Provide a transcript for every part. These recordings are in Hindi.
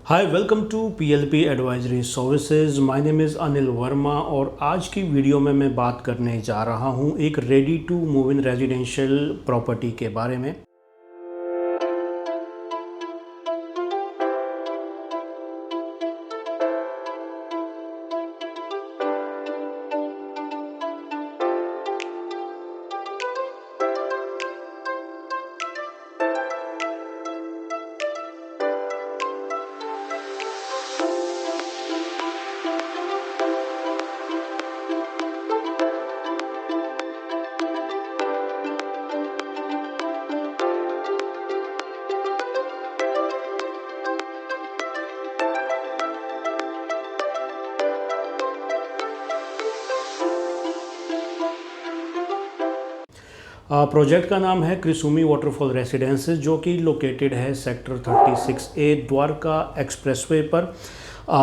Hi welcome to PLP advisory services. My name is Anil Verma और आज की वीडियो में मैं बात करने जा रहा हूं एक ready to move in residential property के बारे में। प्रोजेक्ट का नाम है क्रिसुमी वाटरफॉल रेसिडेंसेज, जो कि लोकेटेड है सेक्टर 36A द्वारका एक्सप्रेसवे पर।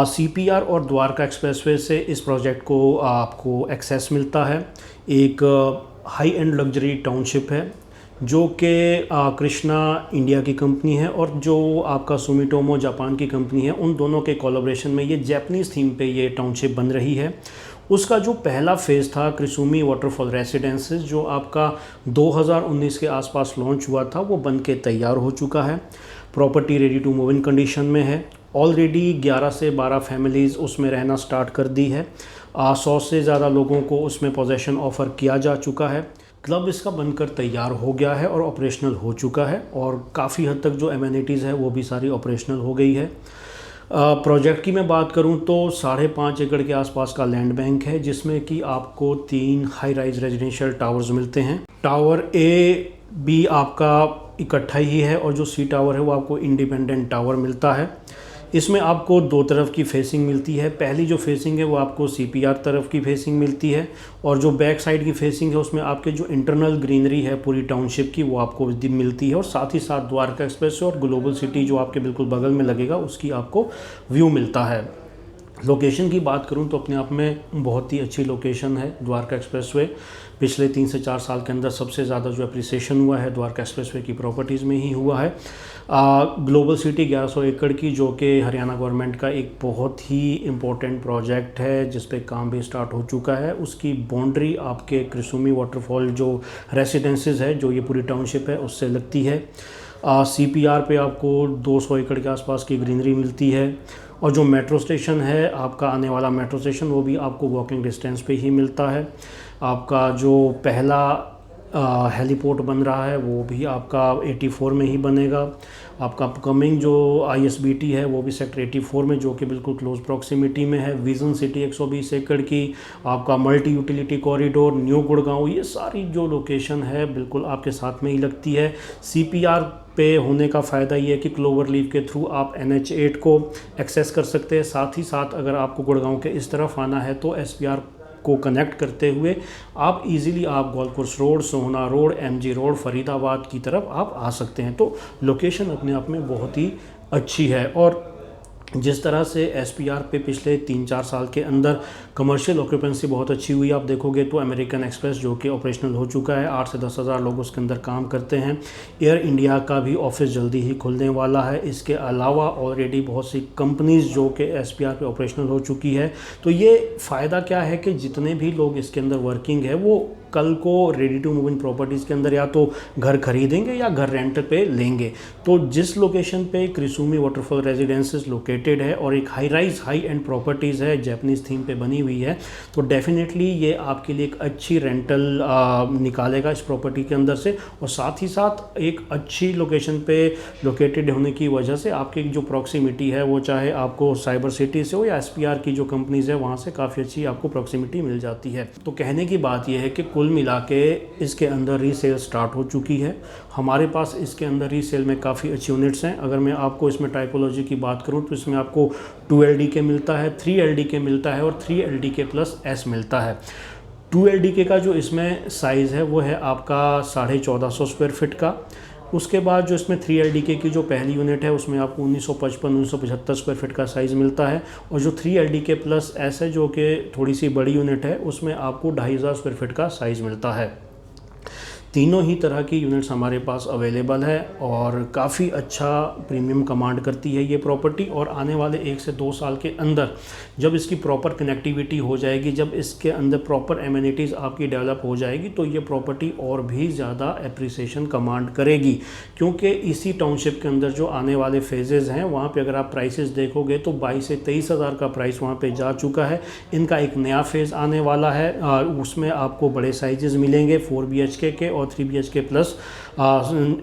सीपीआर और द्वारका एक्सप्रेसवे से इस प्रोजेक्ट को आपको एक्सेस मिलता है। एक हाई एंड लग्जरी टाउनशिप है जो कि कृष्णा इंडिया की कंपनी है और जो आपका सुमिटोमो जापान की कंपनी है, उन दोनों के कोलैबोरेशन में ये जैपनीज़ थीम पे ये टाउनशिप बन रही है। उसका जो पहला फेज़ था क्रिसुमी वाटरफॉल रेसिडेंसेज, जो आपका 2019 के आसपास लॉन्च हुआ था, वो बन के तैयार हो चुका है। Property ready to move in condition में है। ऑलरेडी 11 से 12 फैमिलीज़ उसमें रहना स्टार्ट कर दी है। 100 से ज़्यादा लोगों को उसमें पोजेसन ऑफ़र किया जा चुका है। क्लब इसका बनकर तैयार हो गया है और ऑपरेशनल हो चुका है और काफ़ी हद तक जो एमेनिटीज़ है वो भी सारी ऑपरेशनल हो गई है। प्रोजेक्ट की मैं बात करूं तो 5.5 एकड़ के आसपास का लैंड बैंक है, जिसमें कि आपको 3 हाई राइज रेजिडेंशियल टावर्स मिलते हैं। टावर ए भी आपका इकट्ठा ही है और जो सी टावर है वो आपको इंडिपेंडेंट टावर मिलता है। इसमें आपको 2 तरफ की फेसिंग मिलती है। पहली जो फेसिंग है वो आपको सीपीआर तरफ की फेसिंग मिलती है और जो बैक साइड की फेसिंग है उसमें आपके जो इंटरनल ग्रीनरी है पूरी टाउनशिप की वो आपको मिलती है और साथ ही साथ द्वारका एक्सप्रेस और ग्लोबल सिटी जो आपके बिल्कुल बगल में लगेगा उसकी आपको व्यू मिलता है। लोकेशन की बात करूं तो अपने आप में बहुत ही अच्छी लोकेशन है द्वारका एक्सप्रेसवे। पिछले 3 से 4 साल के अंदर सबसे ज़्यादा जो अप्रिसिएशन हुआ है द्वारका एक्सप्रेसवे की प्रॉपर्टीज़ में ही हुआ है। ग्लोबल सिटी 1100 एकड़ की, जो कि हरियाणा गवर्नमेंट का एक बहुत ही इम्पोर्टेंट प्रोजेक्ट है जिस पे काम भी स्टार्ट हो चुका है। उसकी बाउंड्री आपके क्रिसुमी वाटरफॉल जो रेसिडेंसेज है, जो ये पूरी टाउनशिप है, उससे लगती है। सीपीआर पे आपको 200 एकड़ के आसपास की ग्रीनरी मिलती है और जो मेट्रो स्टेशन है आपका आने वाला मेट्रो स्टेशन वो भी आपको वॉकिंग डिस्टेंस पे ही मिलता है। आपका जो पहला हेलीपोर्ट बन रहा है वो भी आपका 84 में ही बनेगा। आपका अपकमिंग जो आईएसबीटी है वो भी सेक्टर 84 में, जो कि बिल्कुल क्लोज प्रॉक्सिमिटी में है। विजन सिटी 120 एकड़ की, आपका multi utility corridor, new Gurgaon, ये सारी जो लोकेशन है बिल्कुल आपके साथ में ही लगती है। सीपीआर पे होने का फ़ायदा ये है कि क्लोवर लीफ के थ्रू आप NH8 को एक्सेस कर सकते हैं। साथ ही साथ अगर आपको गुड़गांव के इस तरफ आना है तो SPR को कनेक्ट करते हुए आप इजीली आप गोल्फ कोर्स रोड, सोहना रोड, MG रोड, फरीदाबाद की तरफ आप आ सकते हैं। तो लोकेशन अपने आप में बहुत ही अच्छी है और जिस तरह से SPR पे पिछले 3-4 साल के अंदर कमर्शियल ऑक्यूपेंसी बहुत अच्छी हुई, आप देखोगे तो अमेरिकन एक्सप्रेस जो कि ऑपरेशनल हो चुका है, 8 से 10 हज़ार लोग उसके अंदर काम करते हैं। एयर इंडिया का भी ऑफिस जल्दी ही खुलने वाला है। इसके अलावा ऑलरेडी बहुत सी कंपनीज़ जो कि SPR पे ऑपरेशनल हो चुकी है। तो ये फ़ायदा क्या है कि जितने भी लोग इसके अंदर वर्किंग है वो कल को ready to move in properties के अंदर या तो घर खरीदेंगे या घर रेंट पे लेंगे। तो जिस लोकेशन पे क्रिसुमी वाटरफॉल रेजिडेंसेस लोकेटेड है और एक high rise high and properties है, जैपनीज़ थीम पे बनी हुई है, तो डेफिनेटली ये आपके लिए एक अच्छी रेंटल निकालेगा इस प्रॉपर्टी के अंदर से। और साथ ही साथ एक अच्छी लोकेशन पे लोकेटेड होने की वजह से आपकी जो प्रॉक्सिमिटी है वो चाहे आपको साइबर सिटी से हो या SPR की जो कंपनीज़ है वहाँ से काफ़ी अच्छी आपको प्रॉक्सिमिटी मिल जाती है। तो कहने की बात यह है कि कुल मिला के इसके अंदर रीसेल स्टार्ट हो चुकी है। हमारे पास इसके अंदर रीसेल में काफ़ी अच्छी यूनिट्स हैं। अगर मैं आपको इसमें टाइपोलॉजी की बात करूं तो इसमें आपको 2 LDK मिलता है, 3 LDK मिलता है और 3 LDK+S मिलता है। 2 LDK का जो इसमें साइज़ है वो है आपका 1450 स्क्वायर फीट का। उसके बाद जो इसमें 3 LDK की जो पहली यूनिट है उसमें आपको 1955-1975 स्क्वायर फीट का साइज़ मिलता है और जो 3 LDK+S है जो कि थोड़ी सी बड़ी यूनिट है उसमें आपको 2500 स्क्वायर फीट का साइज़ मिलता है। तीनों ही तरह की यूनिट्स हमारे पास अवेलेबल है और काफ़ी अच्छा प्रीमियम कमांड करती है ये प्रॉपर्टी। और आने वाले 1 से 2 साल के अंदर जब इसकी प्रॉपर कनेक्टिविटी हो जाएगी, जब इसके अंदर प्रॉपर एमिनिटीज़ आपकी डेवलप हो जाएगी, तो ये प्रॉपर्टी और भी ज़्यादा एप्रिसिएशन कमांड करेगी। क्योंकि इसी टाउनशिप के अंदर जो आने वाले फेजेज़ हैं वहाँ पे अगर आप प्राइसेस देखोगे तो 22 से 23 हज़ार का प्राइस वहाँ पे जा चुका है। इनका एक नया फेज़ आने वाला है, उसमें आपको बड़े साइजेस मिलेंगे 4 BHK के और 3 BHK प्लस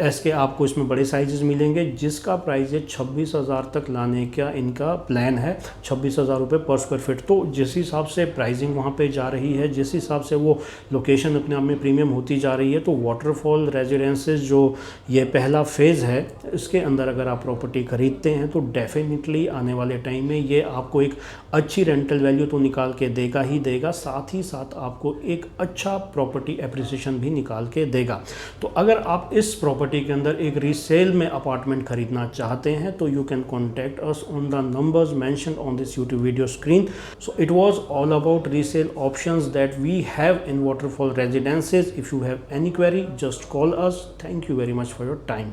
एस के आपको इसमें बड़े साइजेस मिलेंगे, जिसका प्राइस है 26,000 तक लाने का इनका प्लान है, 26,000 रुपये पर स्क्वायर फीट। तो जिस हिसाब से प्राइसिंग वहाँ पे जा रही है, जिस हिसाब से वो लोकेशन अपने आप में प्रीमियम होती जा रही है, तो वाटरफॉल रेजिडेंसेस जो ये पहला फेज़ है इसके अंदर अगर आप प्रॉपर्टी खरीदते हैं तो डेफिनेटली आने वाले टाइम में ये आपको एक अच्छी रेंटल वैल्यू तो निकाल के देगा ही देगा, साथ ही साथ आपको एक अच्छा प्रॉपर्टी एप्रिसिएशन भी निकाल के देगा। तो अगर आप इस प्रॉपर्टी के अंदर एक रीसेल में अपार्टमेंट खरीदना चाहते हैं तो you can contact us on the numbers mentioned on this YouTube video screen. So it was all about resale options that we have in Waterfall Residences. If you have any query, just call us. Thank you very much for your time.